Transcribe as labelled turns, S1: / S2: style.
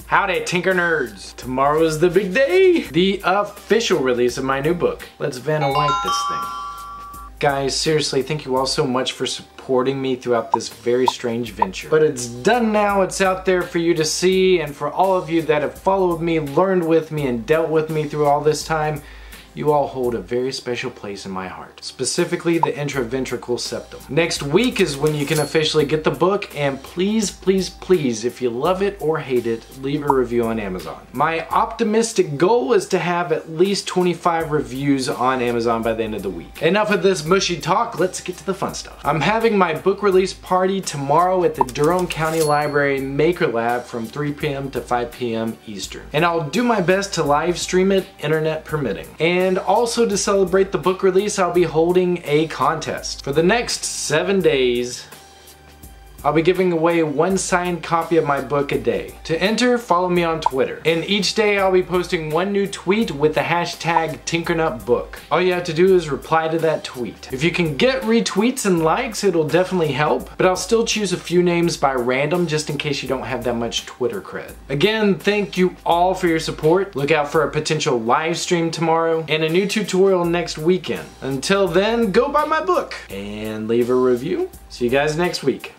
S1: Howdy, Tinker Nerds! Tomorrow is the big day! The official release of my new book. Let's Vanna White this thing. Guys, seriously, thank you all so much for supporting me throughout this very strange venture. But it's done now, it's out there for you to see, and for all of you that have followed me, learned with me, and dealt with me through all this time, you all hold a very special place in my heart. Specifically, the intraventricular septum. Next week is when you can officially get the book, and please, please, please, if you love it or hate it, leave a review on Amazon. My optimistic goal is to have at least 25 reviews on Amazon by the end of the week. Enough of this mushy talk, let's get to the fun stuff. I'm having my book release party tomorrow at the Durham County Library Maker Lab from 3 p.m. to 5 p.m. Eastern. And I'll do my best to live stream it, internet permitting. And also to celebrate the book release, I'll be holding a contest. For the next 7 days, I'll be giving away one signed copy of my book a day. To enter, follow me on Twitter. And each day I'll be posting one new tweet with the hashtag TinkernutBook. All you have to do is reply to that tweet. If you can get retweets and likes, it'll definitely help, but I'll still choose a few names by random just in case you don't have that much Twitter cred. Again, thank you all for your support. Look out for a potential live stream tomorrow and a new tutorial next weekend. Until then, go buy my book and leave a review. See you guys next week.